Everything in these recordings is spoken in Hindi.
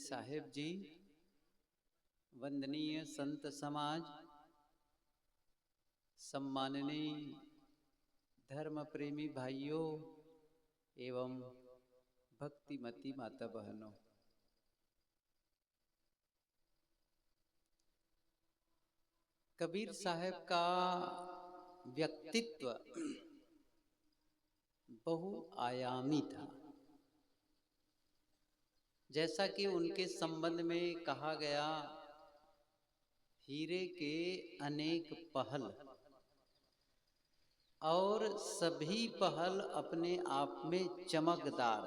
साहेब जी, वंदनीय संत समाज, सम्माननीय धर्म प्रेमी भाइयों एवं भक्तिमती माता बहनों, कबीर साहब का व्यक्तित्व बहुआयामी था। जैसा कि उनके संबंध में कहा गया, हीरे के अनेक पहल और सभी पहल अपने आप में चमकदार,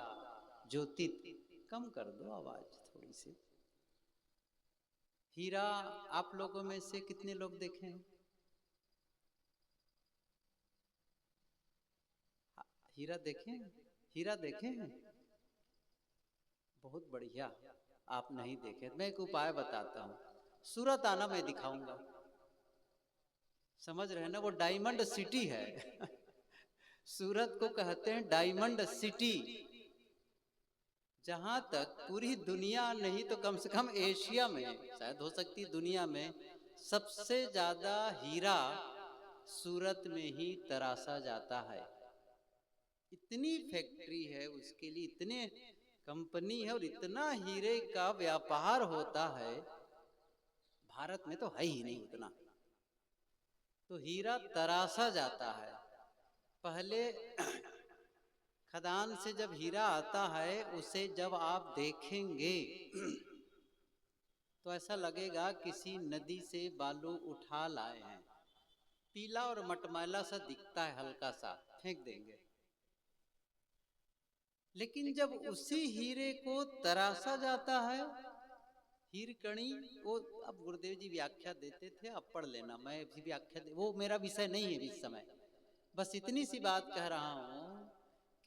ज्योतित। कम कर दो आवाज थोड़ी सी। हीरा आप लोगों में से कितने लोग देखे हैं? हीरा देखे? हीरा देखे हैं? बहुत बढ़िया। आप नहीं देखे, मैं एक उपाय बताता हूँ। सूरत आना, मैं दिखाऊंगा। समझ रहे हैं ना? वो डायमंड सिटी है। सूरत को कहते हैं डायमंड सिटी। जहां तक पूरी दुनिया नहीं तो कम से कम एशिया में, शायद हो सकती दुनिया में, सबसे ज्यादा हीरा सूरत में ही तराशा जाता है। इतनी फैक्ट्री है उसके लिए, इतने कंपनी है और इतना हीरे का व्यापार होता है। भारत में तो है ही नहीं उतना, तो हीरा तराशा जाता है। पहले खदान से जब हीरा आता है, उसे जब आप देखेंगे तो ऐसा लगेगा किसी नदी से बालू उठा लाए हैं। पीला और मटमैला सा दिखता है, हल्का सा, फेंक देंगे। लेकिन जब उसी हीरे को तराशा जाता है, हीरकणी, वो अब गुरुदेव जी व्याख्या देते थे, अब पढ़ लेना, मैं भी व्याख्या वो मेरा विषय नहीं है इस समय। बस इतनी सी बात कह रहा हूं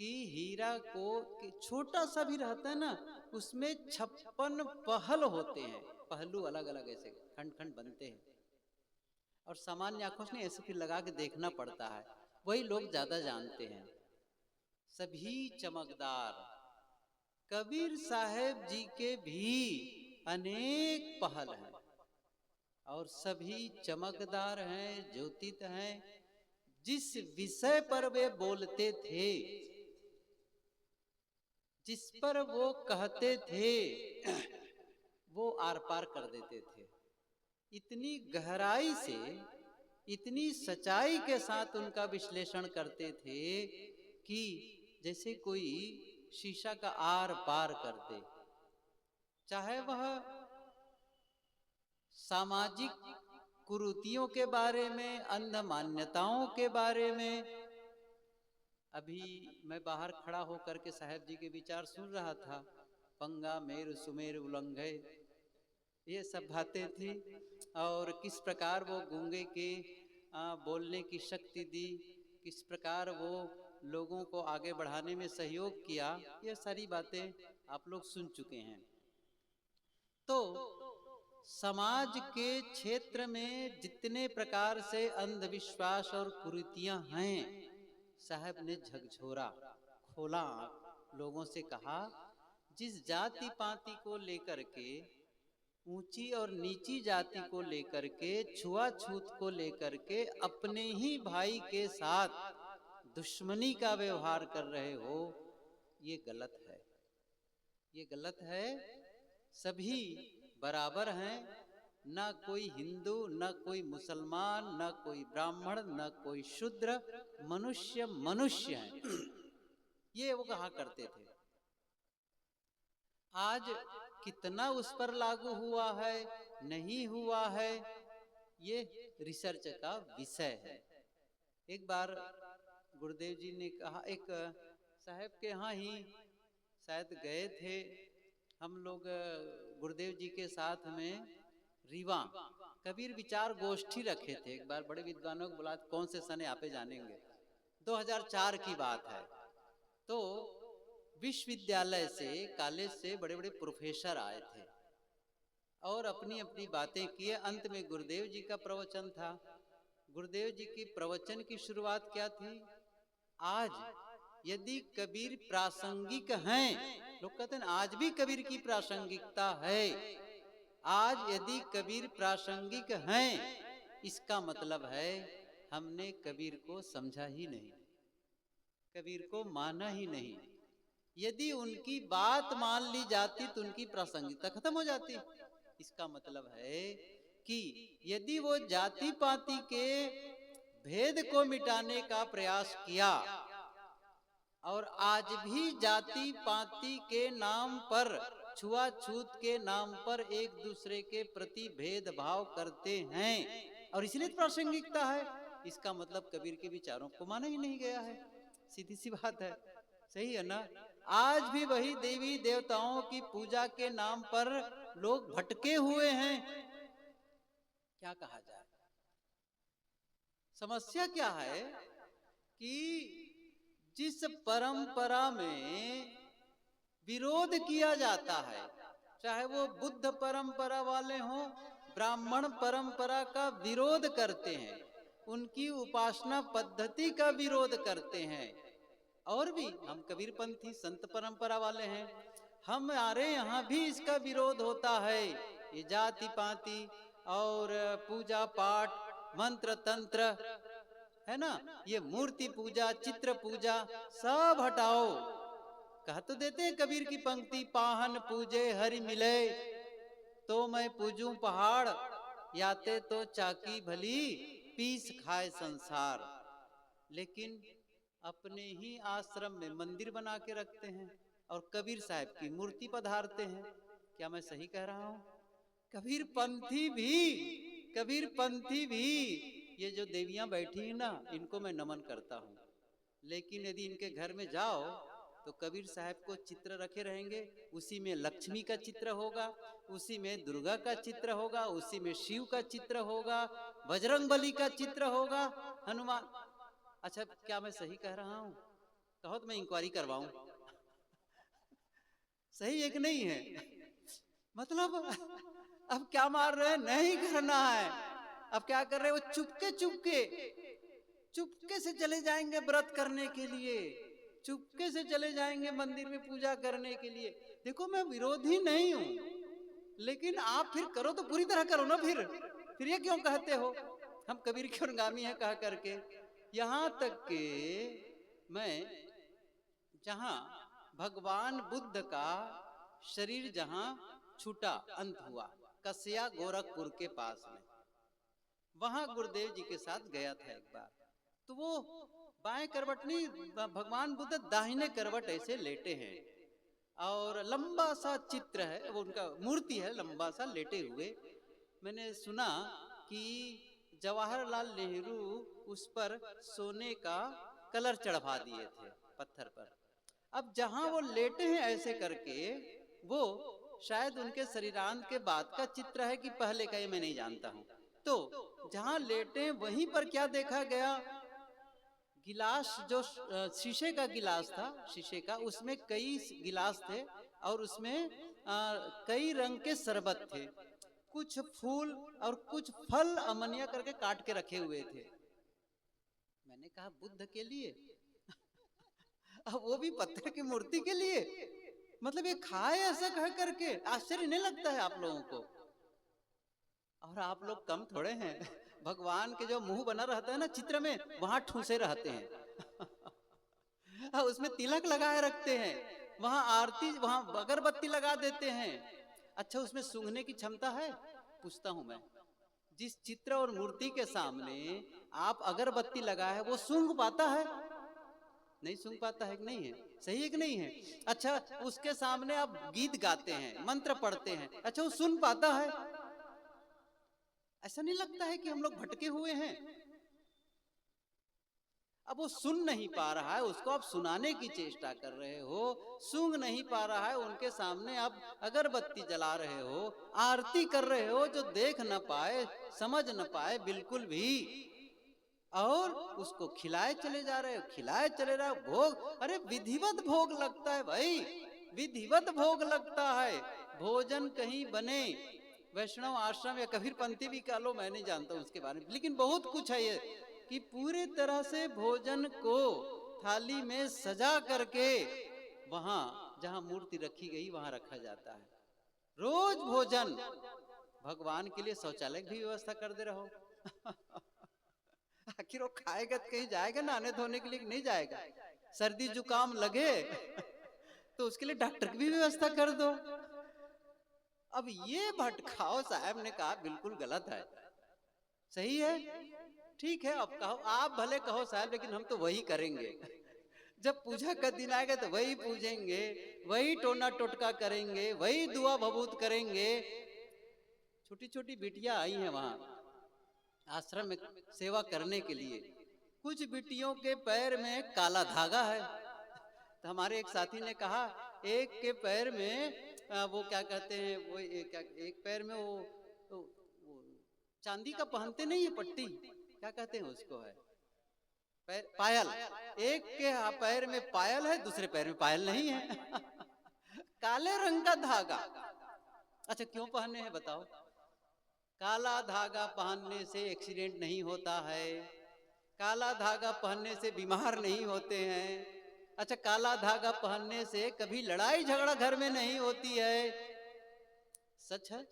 कि हीरा को छोटा सा भी रहता है ना, उसमें 56 पहल होते हैं, पहलू अलग अलग ऐसे खंड खंड बनते हैं, और सामान्य आंखों से ऐसे फिर लगा के देखना पड़ता है, वही लोग ज्यादा जानते हैं। सभी चमकदार। कबीर साहेब जी के भी अनेक पहल हैं और सभी चमकदार हैं, ज्योतित हैं। जिस विषय पर वे बोलते थे, जिस पर वो कहते थे, वो आर पार कर देते थे। इतनी गहराई से, इतनी सच्चाई के साथ उनका विश्लेषण करते थे कि जैसे कोई शीशा का आर पार कर दे। चाहे वह सामाजिक कुरीतियों के बारे में, अंध मान्यताओं के बारे में। अभी मैं बाहर खड़ा होकर के साहेब जी के विचार सुन रहा था। पंगा मेरु सुमेरु उलंघे, ये सब बातें थी, और किस प्रकार वो गूंगे के बोलने की शक्ति दी, किस प्रकार वो लोगों को आगे बढ़ाने में सहयोग किया, ये सारी बातें आप लोग सुन चुके हैं। तो समाज के क्षेत्र में जितने प्रकार से अंधविश्वास और कुरीतियां हैं, साहब ने झकझोरा, खोला, लोगों से कहा, जिस जाति पाति को लेकर के, ऊंची और नीची जाति को लेकर के, छुआछूत को लेकर के अपने ही भाई के साथ दुश्मनी का व्यवहार कर रहे हो, ये गलत है, ये गलत है। सभी बराबर हैं, न कोई हिंदू, न कोई मुसलमान, न कोई ब्राह्मण, न कोई शूद्र, मनुष्य मनुष्य है। ये वो कहा करते थे। आज कितना उस पर लागू हुआ है, नहीं हुआ है, ये रिसर्च का विषय है। एक बार गुरुदेव जी ने कहा, एक साहब के यहाँ ही शायद गए थे हम लोग, गुरुदेव जी के साथ में रीवा कबीर विचार गोष्ठी रखे थे। एक बार बड़े विद्वानों को बुला, कौन से सने आपे जानेंगे, 2004 की बात है। तो विश्वविद्यालय से, कॉलेज से बड़े बड़े प्रोफेसर आए थे और अपनी अपनी बातें किए। अंत में गुरुदेव जी का प्रवचन था। गुरुदेव जी की प्रवचन की शुरुआत क्या थी? आज यदि कबीर प्रासंगिक हैं, लोग कहते हैं आज भी कबीर की प्रासंगिकता है। आज यदि कबीर प्रासंगिक हैं, इसका मतलब है हमने कबीर को समझा ही नहीं, कबीर को माना ही नहीं। यदि उनकी बात मान ली जाती तो उनकी प्रासंगिकता खत्म हो जाती। इसका मतलब है कि यदि वो जाति पाति के भेद को मिटाने का प्रयास किया और आज भी जाति पाति के नाम पर, छुआछूत के नाम पर एक दूसरे के प्रति भेदभाव करते हैं और इसलिए प्रासंगिकता है, इसका मतलब कबीर के विचारों को माना ही नहीं गया है। सीधी सी बात है, सही है ना। आज भी वही देवी देवताओं की पूजा के नाम पर लोग भटके हुए हैं। क्या कहा जाए, समस्या क्या है कि जिस परंपरा में विरोध किया जाता है, चाहे वो बुद्ध परंपरा वाले हों, ब्राह्मण परंपरा का विरोध करते हैं, उनकी उपासना पद्धति का विरोध करते हैं, और भी हम कबीरपंथी संत परंपरा वाले हैं, हमारे यहाँ भी इसका विरोध होता है। ये जाति पाति और पूजा पाठ, मंत्र तंत्र है ना, ये मूर्ति पूजा, चित्र पूजा सब हटाओ। कह तो देते हैं कबीर की पंक्ति, पाहन पूजे हरि मिले, तो मैं पूजूं पहाड़, याते तो चाकी भली, पीस खाए संसार। लेकिन अपने ही आश्रम में मंदिर बना के रखते हैं और कबीर साहब की मूर्ति पधारते हैं। क्या मैं सही कह रहा हूं? कबीर पंथी भी ये जो देवियां बैठी हैं ना, इनको मैं नमन करता हूं, लेकिन यदि इनके घर में जाओ तो कबीर साहब को चित्र रखे रहेंगे, उसी में लक्ष्मी का चित्र होगा, उसी में दुर्गा का चित्र होगा, उसी में शिव का चित्र होगा, बजरंगबली का चित्र होगा, हनुमान। अच्छा, क्या मैं सही कह रहा हूं? कहो तो मैं इंक्वायरी करवाऊं। सही है कि नहीं है? मतलब अब क्या मार रहे हैं, नहीं करना है। अब क्या कर रहे हैं, वो चुपके से चले जाएंगे व्रत करने के लिए, चुपके से चले जाएंगे मंदिर में पूजा करने के लिए। देखो मैं विरोधी नहीं हूं, लेकिन आप फिर करो तो पूरी तरह करो ना। फिर ये क्यों कहते हो हम कबीर के अनुगामी हैं कह करके। यहां तक के मैं, जहां भगवान बुद्ध का शरीर जहां छूटा, अंत हुआ, कसिया गोरखपुर के पास में, वहां गुरुदेव जी के साथ गया था एक बार। तो वो बाएं करवट नहीं, भगवान बुद्ध दाहिने करवट ऐसे लेटे हैं और लंबा सा चित्र है, वो उनका मूर्ति है लंबा सा लेटे हुए। मैंने सुना कि जवाहरलाल नेहरू उस पर सोने का कलर चढ़वा दिए थे पत्थर पर। अब जहां वो लेटे हैं ऐसे करके, वो शायद उनके शरीरांत के बाद का चित्र है कि पहले का, ये मैं नहीं जानता हूं। तो जहां लेटे वहीं पर क्या देखा गया, गिलास, जो शीशे का गिलास था, शीशे का, उसमें कई गिलास थे और उसमें कई रंग के शरबत थे, कुछ फूल और कुछ फल अमनिया करके काट के रखे हुए थे। मैंने कहा बुद्ध के लिए अब वो भी पत्थर की मूर्ति के लिए, मतलब ये खाए ऐसा कह करके? आश्चर्य नहीं लगता है आप लोगों को? और आप लोग कम थोड़े हैं, भगवान के जो मुंह बना रहता है ना चित्र में, वहां ठूसे रहते हैं उसमें तिलक लगाए रखते हैं, वहां आरती, वहां अगरबत्ती लगा देते हैं। अच्छा, उसमें सूंघने की क्षमता है? पूछता हूं मैं, जिस चित्र और मूर्ति के सामने आप अगरबत्ती लगाए, वो सूंघ पाता है? नहीं सूंघ पाता है कि नहीं है? सही है कि नहीं है? अच्छा, उसके सामने आप गीत गाते हैं, मंत्र पढ़ते हैं, अच्छा वो सुन पाता है? ऐसा नहीं लगता है कि हम लोग भटके हुए हैं? अब वो सुन नहीं पा रहा है, उसको आप सुनाने की चेष्टा कर रहे हो, सूंघ नहीं पा रहा है, उनके सामने आप अगरबत्ती जला रहे हो, आरती कर रहे हो, जो देख न पाए, समझ न पाए बिल्कुल भी, और उसको खिलाए चले जा रहे हो, खिलाए चले रहे हो। भोग, अरे विधिवत भोग लगता है भाई, विधिवत भोग लगता है। भोजन कहीं बने, वैष्णव आश्रम या कबीरपंथी भी कह लो, मैं नहीं जानता उसके बारे में, लेकिन बहुत कुछ है ये कि पूरे तरह से भोजन को थाली में सजा करके, वहां जहां मूर्ति रखी गई वहां रखा जाता है। रोज भोजन, भगवान के लिए शौचालय की भी व्यवस्था कर दे रहो। आखिर वो खाएगा तो कहीं जाएगा नहाने धोने के लिए, नहीं जाएगा। सर्दी जुकाम लगे तो उसके लिए डॉक्टर की भी व्यवस्था कर दो। अब ये भटकाव साहब ने कहा बिल्कुल गलत है। सही है, ठीक है, अब कहो, आप भले कहो साहब, लेकिन हम तो वही करेंगे। जब पूजा का दिन आएगा तो वही पूजेंगे, वही टोना टोटका करेंगे, वही दुआ भभूत करेंगे। छोटी छोटी बिटियां आई हैं वहां आश्रम में सेवा करने के लिए। कुछ बिटियों के पैर में काला धागा है। तो हमारे एक साथी ने कहा, एक के पैर में वो क्या कहते हैं, वो एक पैर में वो चांदी का पहनते नहीं है पट्टी, क्या कहते हैं उसको, है पायल। एक के पैर में पायल है, दूसरे पैर में पायल नहीं है। काले रंग का धागा। अच्छा क्यों पहने हैं बताओ? काला धागा पहनने से एक्सीडेंट नहीं होता है, काला धागा पहनने से बीमार नहीं होते हैं। अच्छा काला धागा पहनने से कभी लड़ाई झगड़ा घर में नहीं होती है। सच है,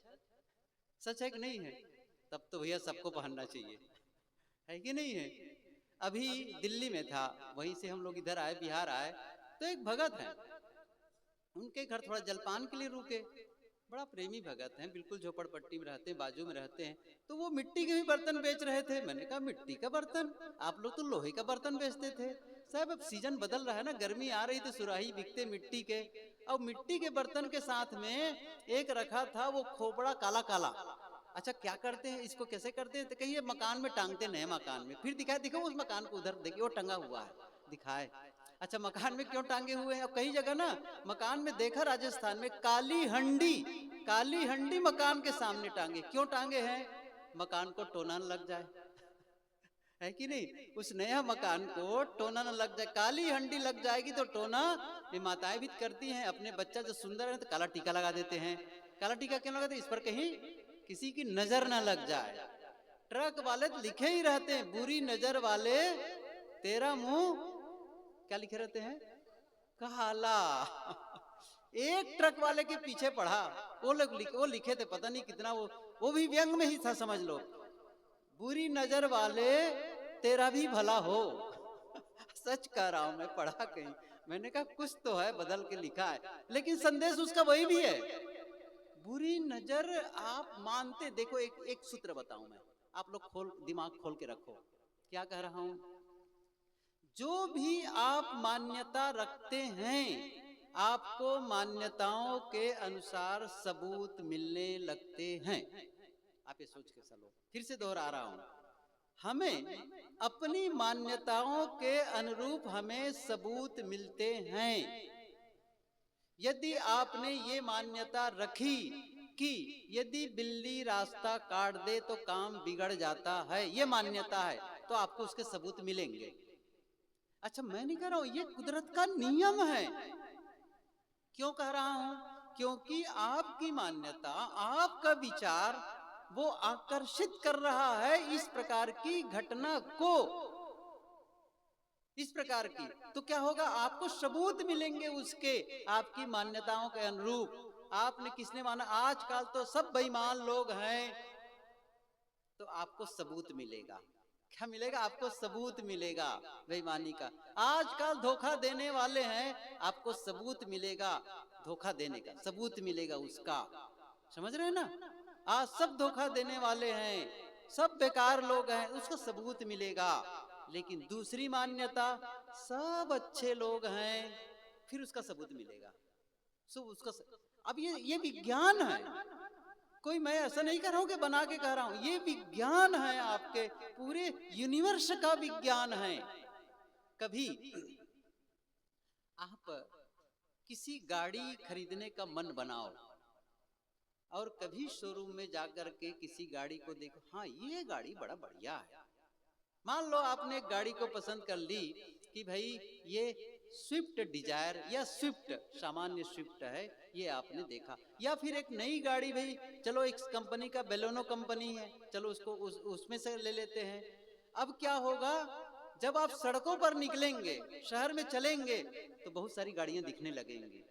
सच है कि नहीं है? तब तो भैया सबको पहनना चाहिए, है कि नहीं है? अभी दिल्ली में था, वहीं से हम लोग इधर आए, बिहार आए, तो एक भगत हैं, उनके घर थोड़ा जलपान के लिए रुके। बड़ा प्रेमी भगत हैं, बिल्कुल झोपड़पट्टी में रहते हैं, बाजू में रहते हैं। तो वो मिट्टी के भी बर्तन बेच रहे थे। मैंने कहा मिट्टी का बर्तन, आप लोग तो लोहे का बर्तन बेचते थे। साहब अब सीजन बदल रहा है ना, गर्मी आ रही तो सुराही बिकते मिट्टी के। अब मिट्टी के बर्तन के साथ में एक रखा था वो खोपड़ा काला काला। अच्छा क्या करते हैं इसको, कैसे करते हैं? तो कहिए मकान में टांगते, नए मकान में। फिर दिखाए, दिखो उस मकान को, उधर देखिए वो टंगा हुआ है, दिखाए। अच्छा मकान में क्यों टांगे हुए हैं? और कई जगह ना मकान में देखा, राजस्थान में काली हंडी, काली हंडी मकान के सामने टांगे। क्यों टांगे हैं? मकान को टोना न लग जाए, है कि नहीं? उस नया मकान को टोना न लग जाए। काली हंडी लग जाएगी तो टोना, ये माताएं भी करती हैं, अपने बच्चा जो सुंदर है तो काला टीका लगा देते हैं। काला टीका क्यों लगाते? इस पर कहीं किसी की नजर ना लग जाए। ट्रक वाले तो लिखे ही रहते हैं, बुरी नजर वाले तेरा मुंह, क्या लिखे रहते हैं? काला। एक ट्रक वाले के पीछे पढ़ा, वो लिखे थे, पता नहीं कितना, वो भी व्यंग में ही था, समझ लो। बुरी नजर वाले तेरा भी भला हो। सच कह रहा हूं मैं, पढ़ा कहीं। मैंने कहा कुछ तो है, बदल के लिखा है, लेकिन संदेश उसका वही भी है। बुरी नजर आप मानते, देखो एक सूत्र बताऊं मैं, आप लोग दिमाग खोल के रखो, क्या कह रहा हूं। जो भी आप मान्यता रखते हैं, आपको मान्यताओं के अनुसार सबूत मिलने लगते हैं। आप ये सोच के चलो, फिर से दोहरा रहा हूं, हमें अपनी मान्यताओं के अनुरूप हमें सबूत मिलते हैं। यदि आपने ये मान्यता रखी कि यदि बिल्ली रास्ता काट दे तो काम बिगड़ जाता है, ये मान्यता है, तो आपको उसके सबूत मिलेंगे। अच्छा मैं नहीं कह रहा हूं, ये कुदरत का नियम है। क्यों कह रहा हूं? क्योंकि आपकी मान्यता, आपका विचार वो आकर्षित कर रहा है इस प्रकार की घटना को, इस प्रकार की। तो क्या होगा, आपको सबूत मिलेंगे उसके, आपकी मान्यताओं के अनुरूप। आपने किसने माना, आजकल तो सब बेईमान लोग हैं, तो आपको सबूत मिलेगा। क्या मिलेगा? आपको सबूत मिलेगा बेईमानी का। आजकल धोखा देने वाले हैं, आपको सबूत मिलेगा धोखा देने का, सबूत मिलेगा उसका। समझ रहे हैं ना? आज सब धोखा देने वाले हैं, सब बेकार लोग हैं, उसको सबूत मिलेगा। लेकिन दूसरी मान्यता, सब अच्छे लोग हैं, फिर उसका सबूत मिलेगा। अब ये विज्ञान है, कोई मैं ऐसा नहीं कर रहा हूं कि बना के कह रहा हूं, ये विज्ञान है, आपके पूरे यूनिवर्स का विज्ञान है। कभी आप किसी गाड़ी खरीदने का मन बनाओ और कभी शोरूम में जाकर के किसी गाड़ी को देखो, हाँ ये गाड़ी बड़ा बढ़िया है। मान लो आपने एक गाड़ी को पसंद कर ली कि भाई ये स्विफ्ट डिजायर या स्विफ्ट, सामान्य स्विफ्ट है, ये आपने देखा। या फिर एक नई गाड़ी, भाई चलो एक कंपनी का बेलोनो कंपनी है, चलो उसको उसमें से ले लेते हैं। अब क्या होगा, जब आप सड़कों पर निकलेंगे, शहर में चलेंगे, तो बहुत सारी गाड़ियां दिखने लगेंगी।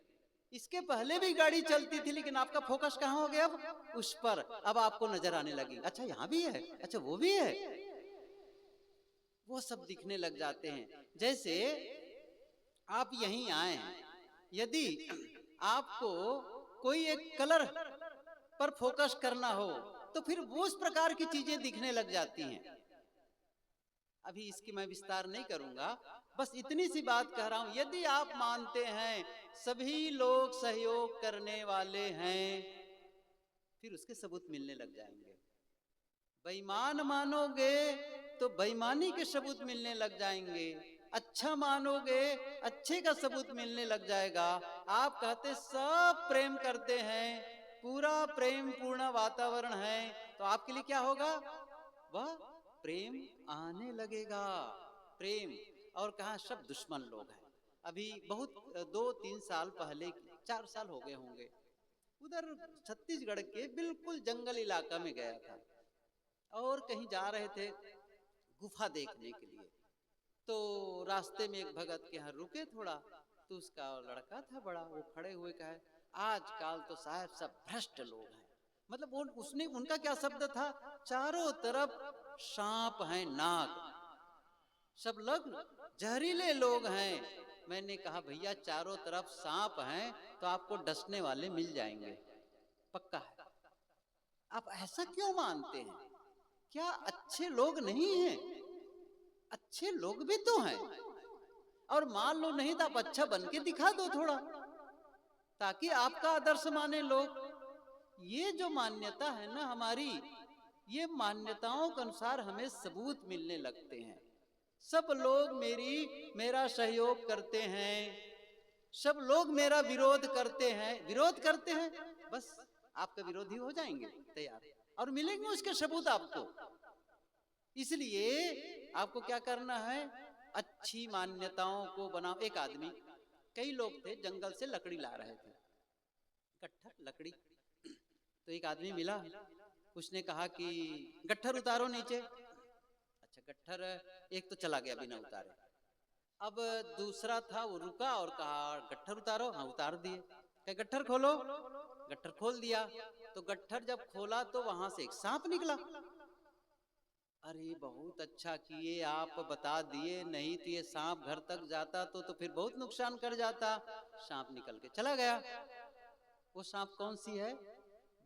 इसके पहले भी गाड़ी चलती थी, लेकिन आपका फोकस कहाँ हो गया? अब उस पर। अब आपको नजर आने लगी, अच्छा यहाँ भी है, अच्छा वो भी है, वो सब दिखने लग जाते हैं। जैसे आप यहीं आए हैं, यदि आपको कोई एक कलर पर फोकस करना हो तो फिर वो उस प्रकार की चीजें दिखने लग जाती हैं। अभी इसकी मैं विस्तार नहीं करूंगा, बस इतनी सी बात कह रहा हूं, यदि आप मानते हैं सभी लोग सहयोग करने वाले हैं, फिर उसके सबूत मिलने लग जाएंगे। बेईमान मानोगे तो बेईमानी के सबूत मिलने लग जाएंगे, अच्छा मानोगे अच्छे का सबूत मिलने लग जाएगा। आप कहते सब प्रेम करते हैं, पूरा प्रेम पूर्ण वातावरण है, तो आपके लिए क्या होगा? वह प्रेम आने लगेगा, प्रेम। और कहा सब दुश्मन लोग हैं। अभी बहुत 2-3 साल पहले, 4 साल हो गए होंगे, उधर छत्तीसगढ़ के बिल्कुल जंगल इलाका में गया था और कहीं जा रहे थे गुफा देखने के लिए। तो रास्ते में एक भगत के यहाँ रुके थोड़ा, तो उसका लड़का था बड़ा, वो खड़े हुए कहे, आजकल तो साहब सब भ्रष्ट लोग हैं। मतलब वो उसने उनका क्या शब्द था, चारों तरफ सांप हैं, नाग, सब लोग जहरीले लोग हैं। मैंने कहा भैया चारों तरफ सांप हैं तो आपको डसने वाले मिल जाएंगे, पक्का है। आप ऐसा क्यों मानते हैं? क्या अच्छे लोग नहीं हैं? अच्छे लोग भी तो हैं। और मान लो नहीं तो आप अच्छा बन के दिखा दो थोड़ा, ताकि आपका आदर्श माने लोग। ये जो मान्यता है ना हमारी, ये मान्यताओं के अनुसार हमें सबूत मिलने लगते हैं। सब लोग मेरा सहयोग करते हैं, सब लोग मेरा विरोध करते हैं, बस आपका विरोधी हो जाएंगे तैयार, और मिलेंगे उसके सबूत आपको। इसलिए आपको क्या करना है, अच्छी मान्यताओं को बनाओ। एक आदमी, कई लोग थे जंगल से लकड़ी ला रहे थे, गट्ठर लकड़ी। तो एक आदमी मिला, उसने कहा कि गट्ठर उतारो नीचे। अच्छा गट्ठर एक तो चला गया बिना उतारे। अब दूसरा था, वो रुका और कहा गट्ठर उतारो। हाँ उतार दिए। कहा गट्ठर खोलो, गट्ठर खोल दिया। तो गट्ठर जब खोला तो वहां से एक सांप निकला। अरे बहुत अच्छा किए आप बता दिए, नहीं तो ये सांप घर तक जाता तो फिर बहुत नुकसान कर जाता। सांप निकल के चला गया। वो सांप कौन सी है?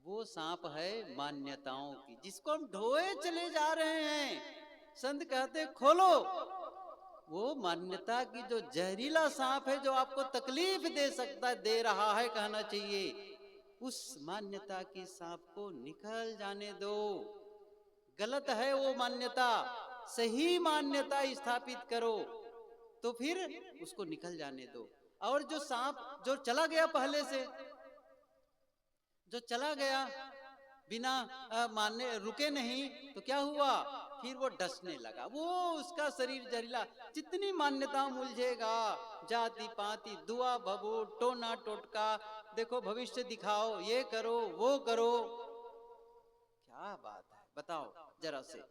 वो सांप है मान्यताओं की, जिसको हम ढोए चले जा रहे हैं। संत कहते खोलो, वो मान्यता की जो जहरीला सांप है, जो आपको तकलीफ दे सकता है, दे रहा है कहना चाहिए, उस मान्यता की सांप को निकल जाने दो। गलत है वो मान्यता, सही मान्यता स्थापित करो, तो फिर उसको निकल जाने दो। और जो सांप जो चला गया पहले से, जो चला गया बिना मानने रुके नहीं, तो क्या हुआ, फिर वो डसने लगा। वो उसका शरीर जहरीला, जितनी मान्यता मुलझेगा, जाति पाति दुआ भबू टोना टोटका, देखो भविष्य दिखाओ, ये करो वो करो। क्या बात है बताओ जरा से।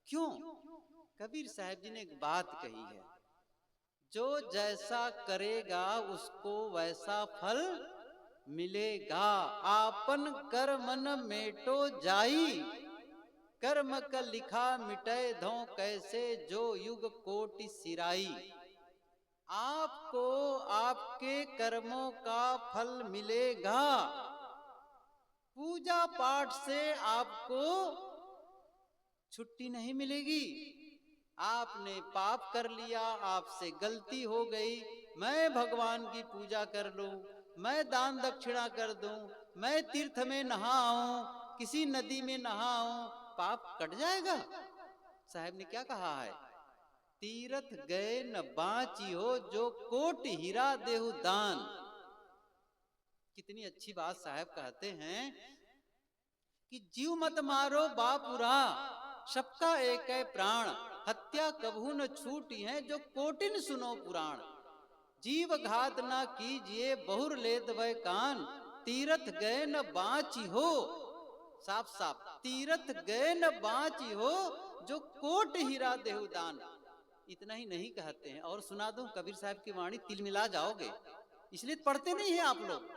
क्यों? कबीर साहब जी ने एक बात कही है, जो जैसा करेगा उसको वैसा फल मिलेगा। आपन कर्मन मेटो जाई, कर्म का लिखा मिटे धो कैसे, जो युग कोटि सिराई। आपको आपके कर्मों का फल मिलेगा। पूजा पाठ से आपको छुट्टी नहीं मिलेगी। आपने पाप कर लिया, आपसे गलती हो गई, मैं भगवान की पूजा कर लूं, मैं दान दक्षिणा कर दूं, मैं तीर्थ में नहाऊं, किसी नदी में नहाऊं, पाप कट जाएगा। साहब ने क्या कहा है, तीर्थ गए न बाची हो, जो कोट हीरा देहु दान। कितनी अच्छी बात साहब कहते हैं कि जीव मत मारो बापुरा, सबका एक है प्राण, हत्या कभू न छूटी है, जो कोटिन सुनो पुराण। जीव घात ना कीजिए, बहुर लेत वह कान, तीरथ गए न बाची हो। साफ साफ, तीरथ गए न बाची हो, जो कोट हीरा देहु दान। इतना ही नहीं कहते हैं, और सुना दूं कबीर साहब की वाणी, तिल मिला जाओगे। इसलिए पढ़ते नहीं है आप लोग।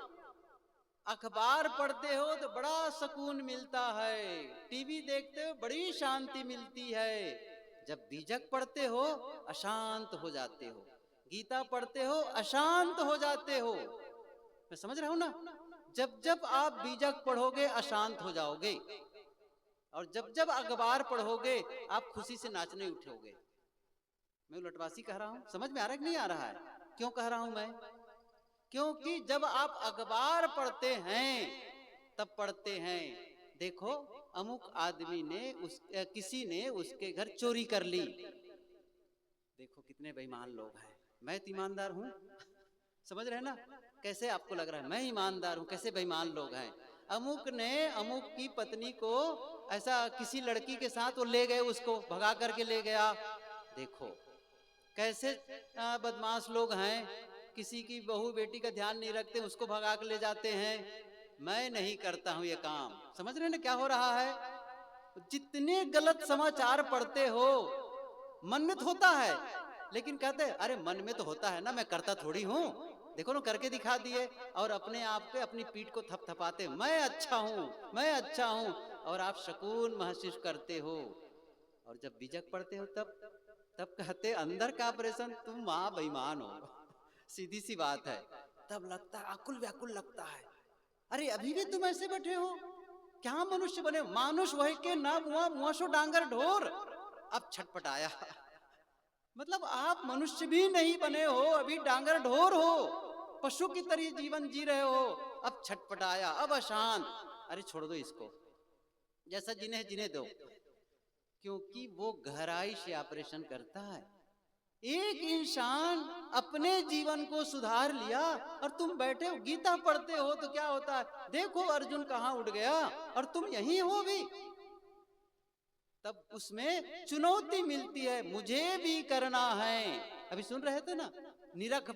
अखबार पढ़ते हो तो बड़ा सुकून मिलता है, टीवी देखते हो बड़ी शांति मिलती है। जब बीजक पढ़ते हो अशांत हो जाते हो, गीता पढ़ते हो अशांत हो जाते हो। मैं समझ रहा हूं ना? जब जब आप बीजक पढ़ोगे अशांत हो जाओगे, और जब जब अखबार पढ़ोगे आप खुशी से नाचने उठोगे। मैं उलटवासी कह रहा हूं, समझ में आ रहा है कि नहीं आ रहा है? क्यों कह रहा हूं मैं? क्योंकि जब आप अखबार पढ़ते हैं तब पढ़ते हैं, देखो अमुक आदमी ने किसी ने उसके घर चोरी कर ली। देखो कितने बेईमान लोग हैं। मैं तो ईमानदार हूं, समझ रहे ना? कैसे आपको लग रहा है मैं ईमानदार हूं, कैसे बेईमान लोग हैं। अमुक ने अमुक की पत्नी को ऐसा किसी लड़की के साथ वो ले गए, उसको भगा करके ले गया। देखो कैसे बदमाश लोग हैं, किसी की बहू बेटी का ध्यान नहीं रखते, उसको भगा के ले जाते हैं। मैं नहीं करता हूं ये काम। समझ रहे हैं ना क्या हो रहा है? जितने गलत समाचार पढ़ते हो, मन में तो होता है, लेकिन कहते अरे मन में तो होता है ना, मैं करता थोड़ी हूं, देखो ना करके दिखा दिए, और अपने आप पे अपनी पीठ को थपथपाते मैं अच्छा हूं, मैं अच्छा हूं, और आप सुकून महसूस करते हो। और जब बीजक पढ़ते हो तब कहते अंदर का ऑपरेशन, तुम मां बेईमान हो। सीधी सी बात है। तब लगता है आकुल व्याकुल लगता है, अरे अभी भी तुम ऐसे बैठे हो, क्या मनुष्य बने? मानुष वही के ना मुआ मुआशो डांगर ढोर। अब छटपटाया, मतलब आप मनुष्य भी नहीं बने हो, अभी डांगर ढोर हो, पशु की तरह जीवन जी रहे हो। अब छटपटाया, अब अशांत, अरे छोड़ दो इसको, जैसा जिन्हें जिन्हें दो, क्योंकि वो गहराई से ऑपरेशन करता है। एक इंसान अपने जीवन को सुधार लिया और तुम बैठे हो गीता पढ़ते हो तो क्या होता है? देखो अर्जुन कहाँ उड़ गया और तुम यहीं हो भी। तब उसमें चुनौती मिलती है, मुझे भी करना है। अभी सुन रहे थे ना, निरख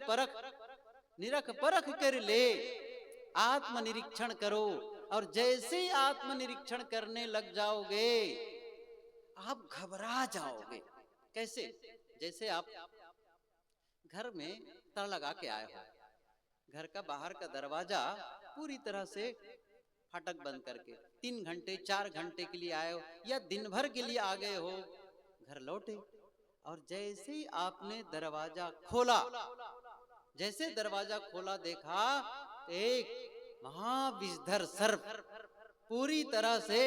परख कर ले, आत्मनिरीक्षण करो। और जैसे ही आत्मनिरीक्षण करने लग जाओगे आप घबरा जाओगे। कैसे? जैसे आप घर में ताला लगा के आए हो, घर का बाहर का दरवाजा पूरी तरह से फाटक बंद करके 3 घंटे 4 घंटे के लिए आए हो, या दिन भर के लिए आ गए हो, घर लौटे, और जैसे ही आपने दरवाजा खोला, जैसे दरवाजा खोला देखा एक महाविषधर सर्प पूरी तरह से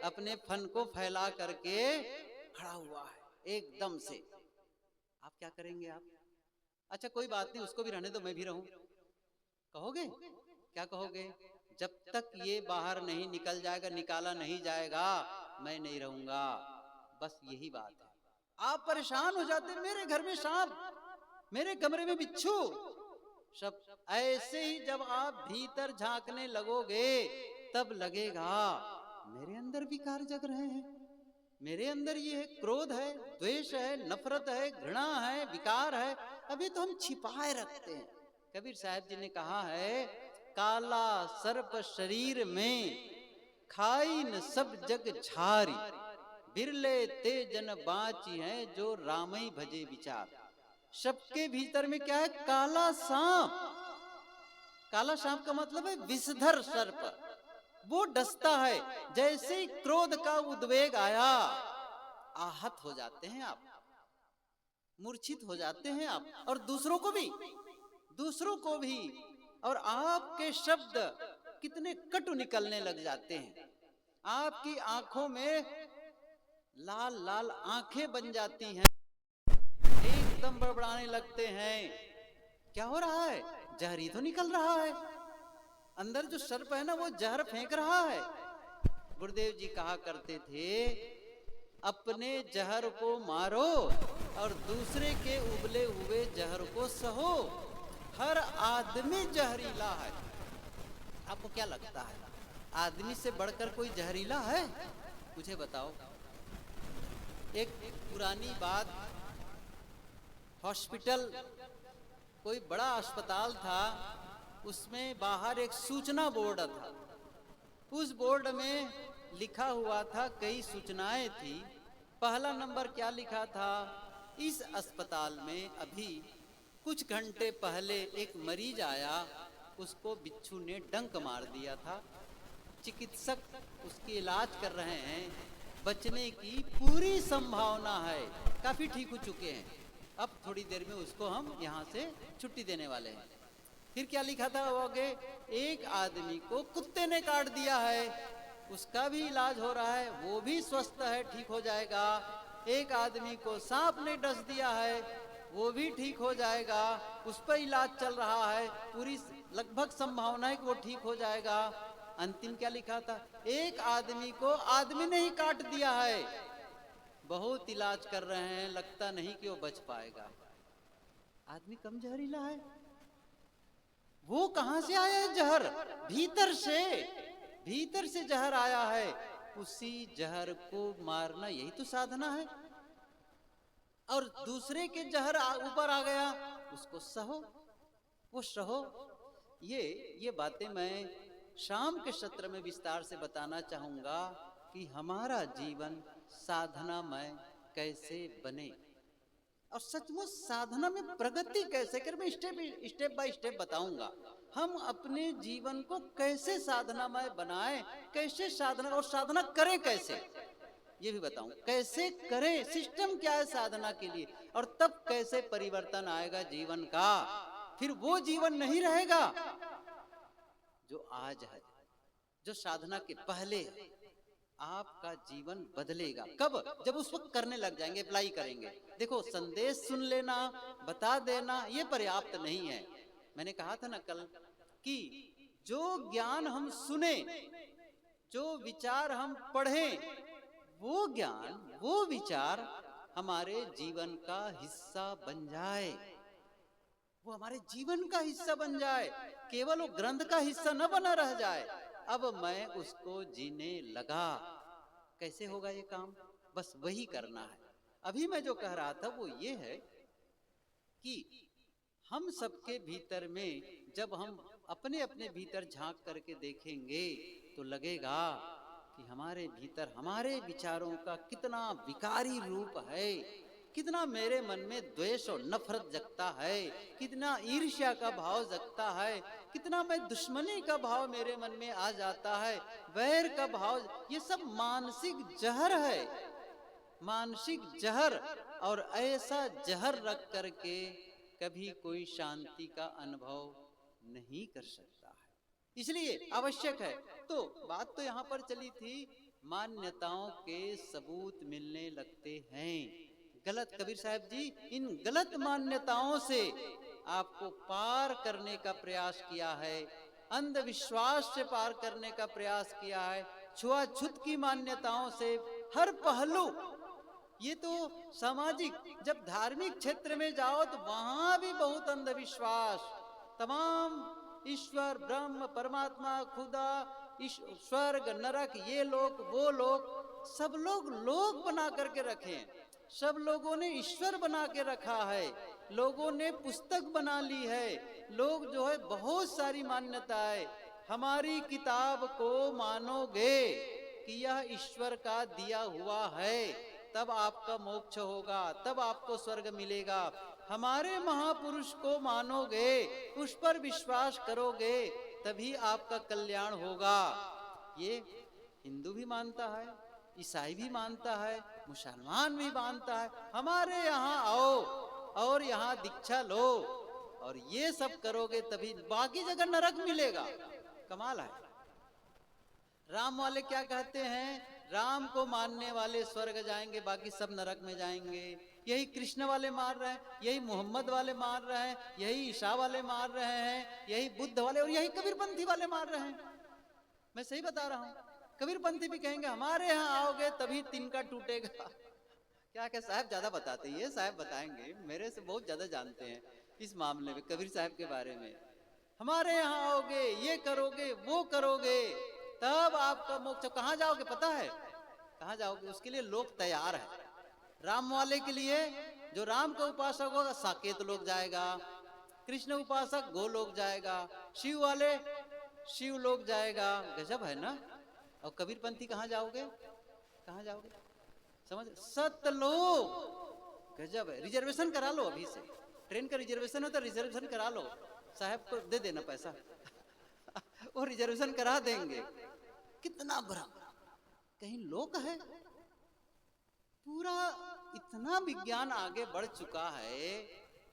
अपने फन को फैला करके खड़ा हुआ है एकदम से। आप क्या करेंगे? आप अच्छा कोई बात नहीं, उसको भी रहने दो, मैं भी रहूं, कहोगे? क्या कहोगे? जब तक ये बाहर नहीं निकल जाएगा, निकाला नहीं जाएगा, मैं नहीं रहूंगा। बस यही बात है। आप परेशान हो जाते, मेरे घर में सांप, मेरे कमरे में बिच्छू, सब ऐसे ही जब आप भीतर झांकने लगोगे तब लगेगा मेरे अंदर विकार जग रहे हैं, मेरे अंदर ये है, क्रोध है, द्वेष है, नफरत है, घृणा है, विकार है, अभी तो हम छिपाए रखते हैं। कबीर साहब जी ने कहा है, काला सर्प शरीर में खाई न सब जग झारी, बिरले ते जन बाची है जो रामई भजे विचार। सबके भीतर में क्या है? काला सांप। काला सांप का मतलब है विषधर सर्प, वो डसता है। जैसे ही क्रोध का उद्वेग आया आहत हो जाते हैं आप, मूर्छित हो जाते हैं आप, और दूसरों को भी, और आपके शब्द कितने कटु निकलने लग जाते हैं। आपकी आंखों में लाल लाल आंखें बन जाती हैं, एकदम बड़बड़ाने लगते हैं। क्या हो रहा है? जहर ही तो निकल रहा है, अंदर जो सर्प है ना वो जहर फेंक रहा है। गुरुदेव जी कहा करते थे, अपने जहर को मारो और दूसरे के उबले हुए जहर को सहो। हर आदमी जहरीला है। आपको क्या लगता है, आदमी से बढ़कर कोई जहरीला है? मुझे बताओ। एक पुरानी बात, हॉस्पिटल, कोई बड़ा अस्पताल था, उसमें बाहर एक सूचना बोर्ड था। उस बोर्ड में लिखा हुआ था, कई सूचनाएं थी। पहला नंबर क्या लिखा था? इस अस्पताल में अभी कुछ घंटे पहले एक मरीज आया, उसको बिच्छू ने डंक मार दिया था। चिकित्सक उसकी इलाज कर रहे हैं, बचने की पूरी संभावना है, काफी ठीक हो चुके हैं। अब थोड़ी देर में उसको हम यहाँ से छुट्टी देने वाले हैं। फिर क्या लिखा था वो आगे, एक आदमी को कुत्ते ने काट दिया है, उसका भी इलाज हो रहा है, वो भी स्वस्थ है, ठीक हो जाएगा। एक आदमी को सांप ने डस दिया है, वो भी ठीक हो जाएगा, उस पर इलाज चल रहा है, पूरी लगभग संभावना है कि वो ठीक हो जाएगा। अंतिम क्या लिखा था, एक आदमी को आदमी ने ही काट दिया है, बहुत इलाज कर रहे हैं, लगता नहीं कि वो बच पाएगा। आदमी कम जहरीला है, वो कहां से आया है जहर? भीतर से जहर आया है। उसी जहर को मारना यही तो साधना है। और दूसरे के जहर ऊपर आ गया, उसको सहो, वो सहो। ये बातें मैं शाम के सत्र में विस्तार से बताना चाहूंगा कि हमारा जीवन साधनामय कैसे बने और सचमुच साधना में प्रगति कैसे करें। मैं स्टेप बाय स्टेप बताऊंगा। हम अपने जीवन को कैसे साधनामय बनाएं, कैसे साधना और साधना करें कैसे, ये भी बताऊं। कैसे करें, सिस्टम क्या है साधना के लिए, और तब कैसे परिवर्तन आएगा जीवन का। फिर वो जीवन नहीं रहेगा जो आज है, जो साधना के पहले है। आपका जीवन बदलेगा कब? जब उस वक्त करने लग जाएंगे, अप्लाई करेंगे। देखो, संदेश सुन लेना, बता देना, ये पर्याप्त नहीं है। मैंने कहा था ना कल कि जो ज्ञान हम सुने, जो विचार हम पढ़ें, वो ज्ञान, वो विचार हमारे जीवन का हिस्सा बन जाए, वो हमारे जीवन का हिस्सा बन जाए, केवल वो ग्रंथ का हिस्सा न बना रह जाए। अब मैं उसको जीने लगा। कैसे होगा ये काम? बस वही करना है। अभी मैं जो कह रहा था वो ये है कि हम सबके भीतर में जब हम अपने अपने भीतर झांक करके देखेंगे तो लगेगा कि हमारे भीतर हमारे विचारों का कितना विकारी रूप है, कितना मेरे मन में द्वेष और नफरत जगता है, कितना ईर्ष्या का भाव जगता है, कितना मैं दुश्मनी का भाव मेरे मन में आ जाता है, वैर का भाव। ये सब मानसिक जहर है, मानसिक जहर। और ऐसा जहर रख करके कभी कोई शांति का अनुभव नहीं कर सकता है। इसलिए आवश्यक है। तो बात तो यहाँ पर चली थी, मान्यताओं के सबूत मिलने लगते हैं। गलत, कबीर साहब जी इन गलत मान्यताओं से आपको पार करने का प्रयास किया है, अंधविश्वास से पार करने का प्रयास किया है, छुआछूत की मान्यताओं से हर पहलू। ये तो सामाजिक, जब धार्मिक क्षेत्र में जाओ तो वहां भी बहुत अंधविश्वास, तमाम ईश्वर, ब्रह्म, परमात्मा, खुदा, स्वर्ग, नरक, ये लोग, वो लोग, सब लोग बना करके रखे हैं। सब लोगों ने ईश्वर बना के रखा है, लोगों ने पुस्तक बना ली है, लोग जो है बहुत सारी मान्यताएं। हमारी किताब को मानोगे कि यह ईश्वर का दिया हुआ है, तब आपका मोक्ष होगा, तब आपको स्वर्ग मिलेगा। हमारे महापुरुष को मानोगे, उस पर विश्वास करोगे, तभी आपका कल्याण होगा। ये हिंदू भी मानता है, ईसाई भी मानता है, मुसलमान भी मानता है। हमारे यहाँ आओ और यहाँ दीक्षा लो और ये सब करोगे तभी, बाकी जगह नरक मिलेगा। कमाल है। राम वाले क्या कहते हैं? राम को मानने वाले स्वर्ग जाएंगे, बाकी सब नरक में जाएंगे। यही कृष्ण वाले मार रहे हैं, यही मोहम्मद वाले मार रहे हैं, यही ईसा वाले मार रहे हैं, यही बुद्ध वाले और यही कबीरपंथी वाले मार रहे हैं। मैं सही बता रहा हूँ। कबीरपंथी भी कहेंगे हमारे यहाँ आओगे तभी तिनका टूटेगा। क्या क्या साहब ज्यादा बताते हैं, ये साहब बताएंगे, मेरे से बहुत ज्यादा जानते हैं इस मामले में, कबीर साहब के बारे में। हमारे यहाँ आओगे, ये करोगे, वो करोगे, तब आपका मोक्ष। कहाँ जाओगे पता है? कहाँ जाओगे? उसके लिए लोग तैयार है। राम वाले के लिए, जो राम का उपासक होगा साकेत लोग जाएगा, कृष्ण उपासक गो लोग जाएगा, शिव वाले शिव लोग जाएगा। गजब है ना। और कबीरपंथी कहाँ जाओगे? कहाँ जाओगे? समझ, सतलोक। गजब है। रिजर्वेशन करा लो अभी से, ट्रेन का रिजर्वेशन हो तो रिजर्वेशन करा लो, साहब को दे देना पैसा वो रिजर्वेशन करा देंगे। कितना भ्रम, कहीं लोक है। पूरा इतना विज्ञान आगे बढ़ चुका है,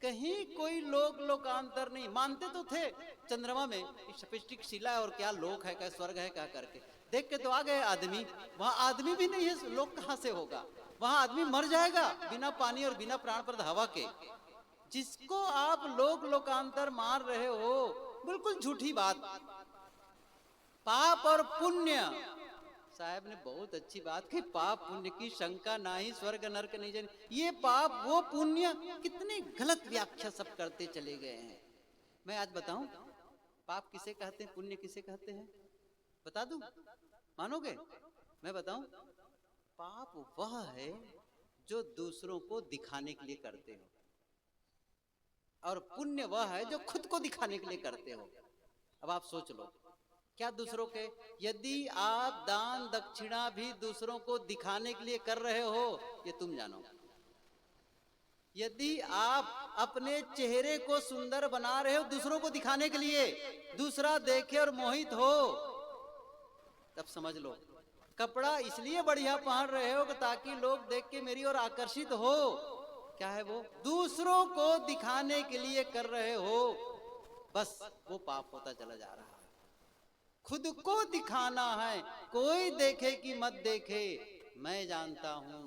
कहीं कोई लोक लोकांतर नहीं। मानते तो थे चंद्रमा में सपिस्टिक शिला है और क्या लोक है, क्या स्वर्ग है, क्या करके देख के तो आ गए आदमी। वहां आदमी भी नहीं है, लोक कहां से होगा? वहां आदमी मर जाएगा बिना पानी और बिना प्राण प्रद हवा के। जिसको आप लोक लोकांतर मार रहे हो, बिल्कुल झूठी बात। पाप और पुण्य, साहब ने बहुत अच्छी बात की, पाप पुण्य की शंका नहीं, स्वर्ग नरक नहीं जाने। ये पाप वो पुण्य, कितनी गलत व्याख्या सब करते चले गए हैं। मैं आज बताऊं पाप किसे कहते हैं, पुण्य किसे कहते हैं? बता दूं, मानोगे? मैं बताऊं, पाप वह है जो दूसरों को दिखाने के लिए करते हो, और पुण्य वह है जो खुद को दिखाने के लिए करते हो। अब आप सोच लो, क्या दूसरों के, यदि आप दान दक्षिणा भी दूसरों को दिखाने के लिए कर रहे हो, ये तुम जानो। यदि आप अपने चेहरे को सुंदर बना रहे हो दूसरों को दिखाने के लिए, दूसरा देखे और मोहित हो, तब समझ लो। कपड़ा इसलिए बढ़िया पहन रहे हो ताकि लोग देख के मेरी ओर आकर्षित हो, क्या है वो? दूसरों को दिखाने के लिए कर रहे हो, बस वो पाप होता चला जा रहा है। खुद को दिखाना है, कोई देखे कि मत देखे, मैं जानता हूं,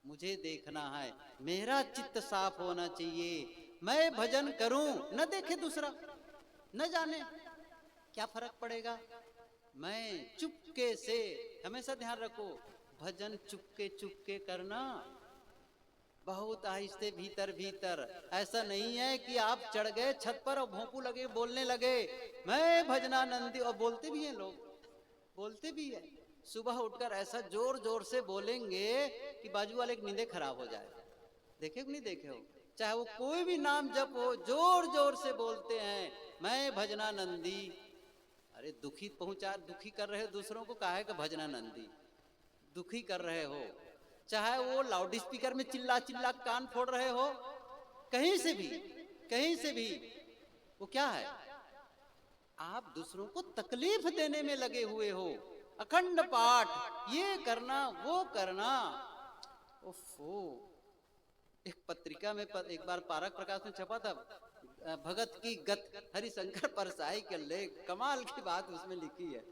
मुझे देखना है, मेरा चित्त साफ होना चाहिए, मैं भजन करूं, न देखे दूसरा, न जाने, क्या फर्क पड़ेगा? मैं चुपके से, हमेशा ध्यान रखो, भजन चुपके चुपके करना, बहुत आहिस्ते, भीतर भीतर। ऐसा नहीं है कि आप चढ़ गए छत पर और भोंपू लगे, बोलने लगे मैं भजनानंदी, और बोलते भी हैं लोग, बोलते भी है। सुबह उठकर ऐसा जोर जोर से बोलेंगे कि बाजू वाले की नींदें खराब हो जाए। देखे कि नहीं देखे हो? चाहे वो कोई भी नाम जप हो, जोर जोर से बोलते हैं मैं भजनानंदी। अरे दुखी पहुंचा, दुखी कर रहे हो दूसरों को, काहे का भजनानंदी? दुखी कर रहे हो। चाहे वो लाउड स्पीकर में चिल्ला चिल्ला कान फोड़ रहे हो, कहीं से भी, कहीं से भी, वो क्या है? आप दूसरों को तकलीफ देने में लगे हुए हो। अखंड पाठ, ये करना वो करना। ओफो, एक पत्रिका में एक बार पारक प्रकाश में छपा था, भगत की गत हरिशंकर परसाई के लेख, कमाल की बात उसमें लिखी है।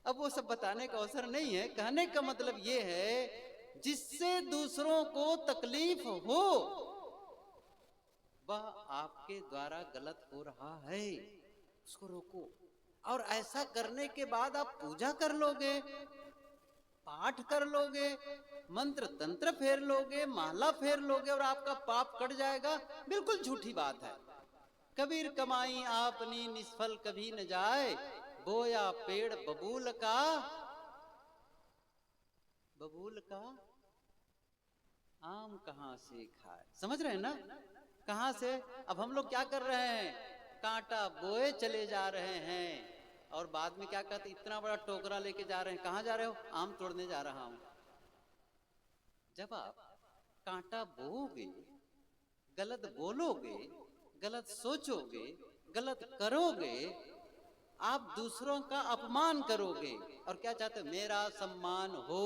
अब वो सब बताने का अवसर नहीं है। कहने का मतलब ये है, जिससे दूसरों को तकलीफ हो वह आपके द्वारा गलत हो रहा है, उसको रोको। और ऐसा करने के बाद आप पूजा कर लोगे, पाठ कर लोगे, मंत्र तंत्र फेर लोगे, माला फेर लोगे और आपका पाप कट जाएगा, बिल्कुल झूठी बात है। कबीर कमाई आपनी निष्फल कभी न जाए, बोया पेड़ बबूल का, बबूल का आम कहां से खाए। समझ रहे हैं ना? कहां से? अब हम लोग क्या कर रहे हैं, कांटा बोए चले जा रहे हैं, और बाद में क्या कहते, इतना बड़ा टोकरा लेके जा रहे हैं। कहां जा रहे हो? आम तोड़ने जा रहा हूं। जब आप कांटा बोओगे, गलत बोलोगे, गलत सोचोगे, गलत करोगे, आप दूसरों का अपमान करोगे। और क्या चाहते हो? मेरा सम्मान हो।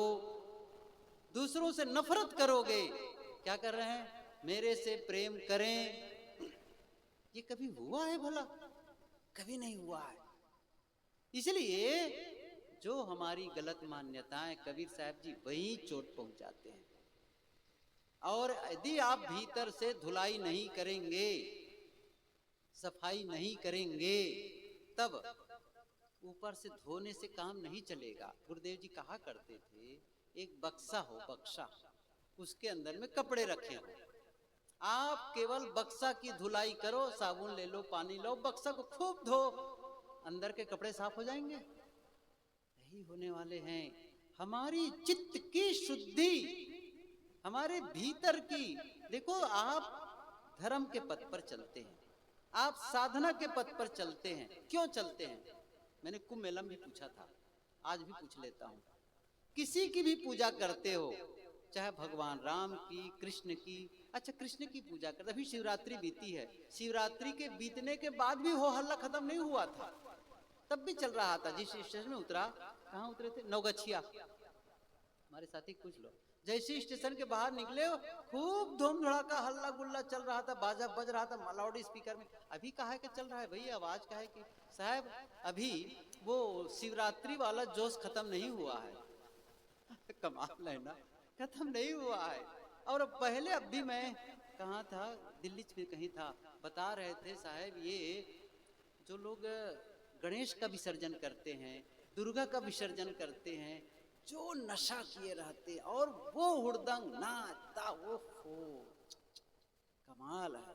दूसरों से नफरत करोगे। क्या कर रहे हैं? मेरे से प्रेम करें। ये कभी हुआ है भला? कभी नहीं हुआ है। इसलिए जो हमारी गलत मान्यताएं, कबीर साहब जी वही चोट पहुंचाते हैं। और यदि आप भीतर से धुलाई नहीं करेंगे, सफाई नहीं करेंगे, तब ऊपर से धोने से काम नहीं चलेगा। गुरुदेव जी कहा करते थे, एक बक्सा हो, बक्सा, उसके अंदर में कपड़े रखे हो, आप केवल बक्सा की धुलाई करो, साबुन ले लो, पानी लो, बक्सा को खूब धो, अंदर के कपड़े साफ हो जाएंगे। यही होने वाले हैं। हमारी चित्त की शुद्धि, हमारे भीतर की। देखो, आप धर्म के पथ पर चलते हैं, आप साधना के पथ पर चलते हैं। क्यों चलते हैं? मैंने कुंभ मेला में भी पूछा था, आज भी पूछ लेता हूं। किसी की भी पूजा करते हो, चाहे भगवान राम की, कृष्ण की। अच्छा, कृष्ण की पूजा करते, अभी शिवरात्रि बीती है, शिवरात्रि के बीतने के बाद भी हो हल्ला खत्म नहीं हुआ था, तब भी चल रहा था। जिस स्टेशन में उतरा, कहाँ उतरे थे, नवगछिया, हमारे साथी कुछ लोग जैसे स्टेशन के बाहर निकले, खूब धूम धड़ाका हल्ला गुल्ला चल रहा था, बाजा बज रहा था लाउड स्पीकर में। अभी कहा है कि चल रहा है भैया, आवाज कहा है कि साहब अभी वो शिवरात्रि वाला जोश खत्म नहीं हुआ है। कमाल है ना, खत्म नहीं हुआ है। और पहले अब भी मैं कहाँ था, दिल्ली में कहीं था, बता रहे थे साहब ये जो लोग गणेश का विसर्जन करते हैं, दुर्गा का विसर्जन करते हैं, जो नशा किए रहते और वो हुड़दंग नाचता, वो कमाल है,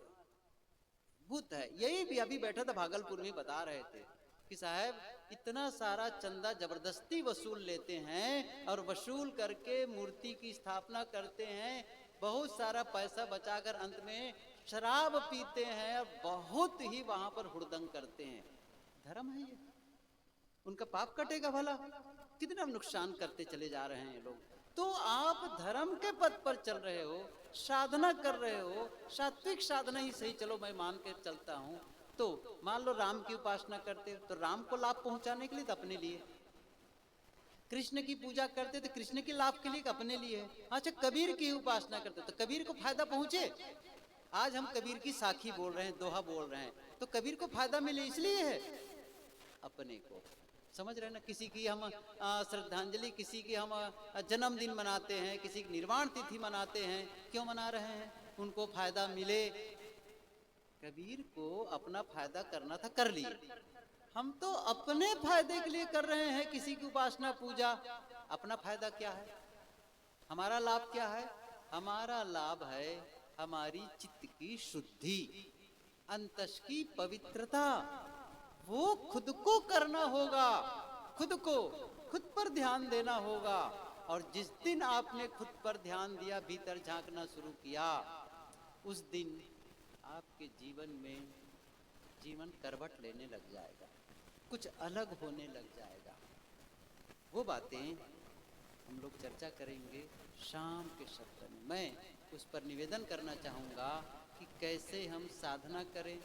भूत है। यही भी अभी बैठा था भागलपुर में, बता रहे थे कि साहब इतना सारा चंदा जबरदस्ती वसूल लेते हैं और वसूल करके मूर्ति की स्थापना करते हैं, बहुत सारा पैसा बचाकर अंत में शराब पीते हैं और बहुत ही वहां पर हुड़दंग करते हैं। धर्म है ये? उनका पाप कटेगा भला? कितना नुकसान करते चले जा रहे हैं ये लोग। तो आप धर्म के पद पर चल रहे हो, साधना कर रहे हो, सात्विक साधना ही सही, चलो मैं मान के चलता हूं। तो मान लो राम की उपासना करते हो तो राम को लाभ पहुंचाने के लिए, तो अपने लिए। कृष्ण की पूजा करते तो कृष्ण के लाभ के लिए, अपने लिए। अच्छा, कबीर की उपासना करते तो कबीर को फायदा पहुंचे। आज हम कबीर की साखी बोल रहे हैं, दोहा बोल रहे हैं, तो कबीर को फायदा मिले इसलिए है, अपने को। समझ रहे ना, किसी की हम श्रद्धांजलि, किसी की हम जन्मदिन मनाते हैं, किसी की निर्वाण तिथि मनाते हैं, क्यों मना रहे हैं? उनको फायदा मिले। कबीर को अपना फायदा करना था, कर लिए। हम तो अपने फायदे के लिए कर रहे हैं किसी की उपासना पूजा। अपना फायदा क्या है? हमारा लाभ क्या है? हमारा लाभ है हमारी चित्त की शुद्धि, अंतस की पवित्रता। वो खुद को करना होगा, खुद पर ध्यान देना होगा। और जिस दिन आपने खुद पर ध्यान दिया, भीतर झांकना शुरू किया, उस दिन आपके जीवन में जीवन करवट लेने लग जाएगा, कुछ अलग होने लग जाएगा। वो बातें हम लोग चर्चा करेंगे शाम के सत्र में। मैं उस पर निवेदन करना चाहूँगा कि कैसे हम साधना करें,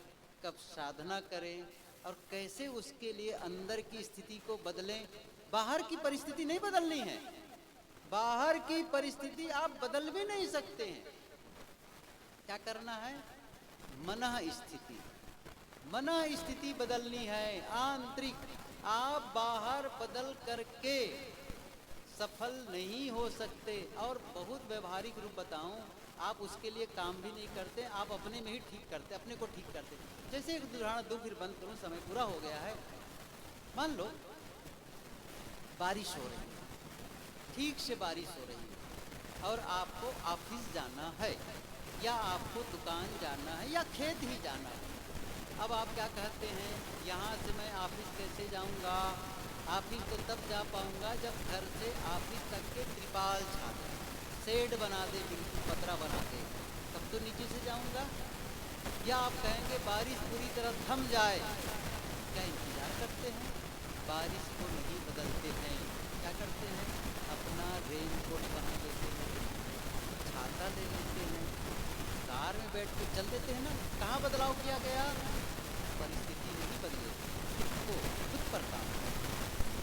कब साधना करें और कैसे उसके लिए अंदर की स्थिति को बदलें। बाहर की परिस्थिति नहीं बदलनी है, बाहर की परिस्थिति आप बदल भी नहीं सकते हैं। क्या करना है? मनः स्थिति बदलनी है, आंतरिक। आप बाहर बदल करके सफल नहीं हो सकते। और बहुत व्यवहारिक रूप बताऊं, आप उसके लिए काम भी नहीं करते, आप अपने में ही ठीक करते, अपने को ठीक करते। जैसे एक उदाहरण दूं, फिर बंद करूं, समय पूरा हो गया है। मान लो बारिश हो रही है, ठीक से बारिश हो रही है, और आपको ऑफिस जाना है, या आपको दुकान जाना है, या खेत ही जाना है। अब आप क्या कहते हैं, यहाँ से मैं ऑफिस कैसे जाऊँगा? ऑफिस तो तब जा पाऊँगा जब घर से ऑफिस तक के त्रिपाल छा दे, शेड बना दे, बिल्कुल पतरा बना दे, तब तो नीचे से जाऊँगा। या आप कहेंगे बारिश पूरी तरह थम जाए। क्या इंतजार करते हैं? बारिश को नहीं बदलते हैं, क्या करते हैं? अपना रेनकोट पहन लेते हैं, छाता ले लेते हैं, कार में बैठ के चल देते हैं ना। कहाँ बदलाव किया गया? परिस्थिति नहीं बदली, तो खुद पर काम।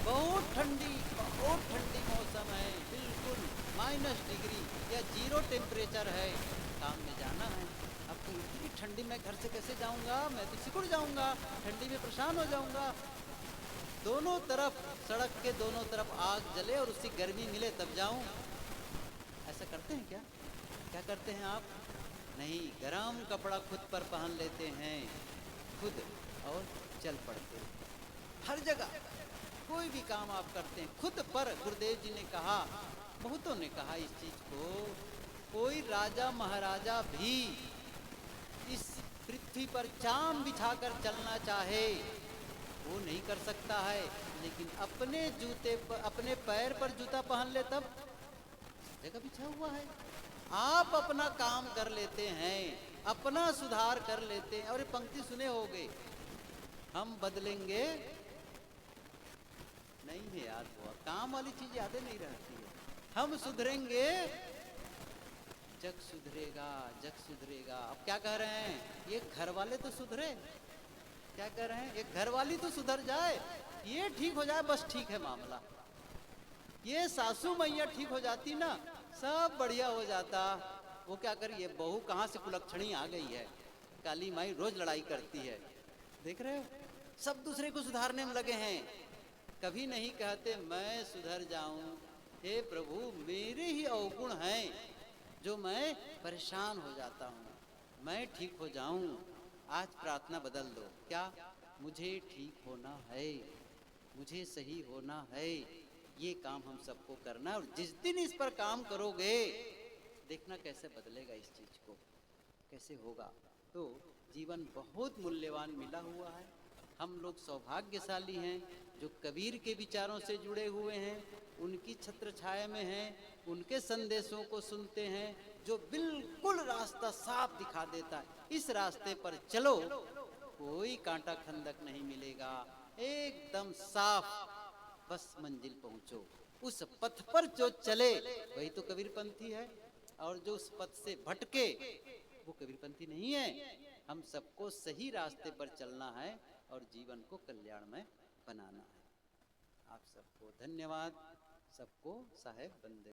बहुत ठंडी मौसम है, बिल्कुल -डिग्री या 0 टेम्परेचर है, काम में जाना है। अब तो इतनी ठंडी में घर से कैसे जाऊंगा? मैं तो सिकुड़ जाऊंगा, ठंडी में परेशान हो जाऊंगा। दोनों तरफ, सड़क के दोनों तरफ आग जले और उसकी गर्मी मिले तब जाऊं। ऐसा करते हैं क्या? क्या करते हैं आप? नहीं, गरम कपड़ा खुद पर पहन लेते हैं खुद, और चल पड़ते हैं। हर जगह कोई भी काम आप करते हैं खुद पर। गुरुदेव जी ने कहा, बहुतों ने कहा इस चीज को, कोई राजा महाराजा भी इस पृथ्वी पर चाम बिछाकर चलना चाहे वो नहीं कर सकता है, लेकिन अपने जूते पर, अपने पैर पर जूता पहन ले तब जगह बिछा हुआ है। आप अपना काम कर लेते हैं, अपना सुधार कर लेते हैं। और ये पंक्ति सुने होंगे, हम बदलेंगे नहीं है याद हुआ, काम वाली चीज यादें नहीं रहती है। हम सुधरेंगे जग सुधरेगा, जग सुधरेगा। अब क्या कह रहे हैं, ये घर वाले तो सुधरे, क्या कह रहे हैं, एक घर वाली तो सुधर जाए, ये ठीक हो जाए, बस ठीक है मामला। ये सासू मैया ठीक हो जाती ना, सब बढ़िया हो जाता। वो क्या करी, ये बहू कहाँ से कुलक्षणी आ गई है, काली माई रोज लड़ाई करती है, देख रहे हो, सब दूसरे को सुधारने में लगे हैं, कभी नहीं कहते मैं सुधर जाऊं। हे प्रभु, मेरे ही अवगुण हैं जो मैं परेशान हो जाता हूँ, मैं ठीक हो जाऊं। आज प्रार्थना बदल दो, क्या, मुझे ठीक होना है, मुझे सही होना है, ये काम हम सबको करना है। और जिस दिन इस पर काम करोगे, देखना कैसे बदलेगा इस चीज को, कैसे होगा। तो जीवन बहुत मूल्यवान मिला हुआ है। हम लोग सौभाग्यशाली हैं जो कबीर के विचारों से जुड़े हुए हैं, उनकी छत्र छाया में हैं, उनके संदेशों को सुनते हैं, जो बिल्कुल रास्ता साफ दिखा देता है। इस रास्ते पर चलो, कोई कांटा खंदक नहीं मिलेगा, एकदम साफ, बस मंजिल पहुंचो। उस पथ पर जो चले वही तो कबीरपंथी है, और जो उस पथ से भटके वो कबीरपंथी नहीं है। हम सबको सही रास्ते पर चलना है और जीवन को कल्याणमय बनाना है। आप सबको धन्यवाद, सबको साहेब बंदे।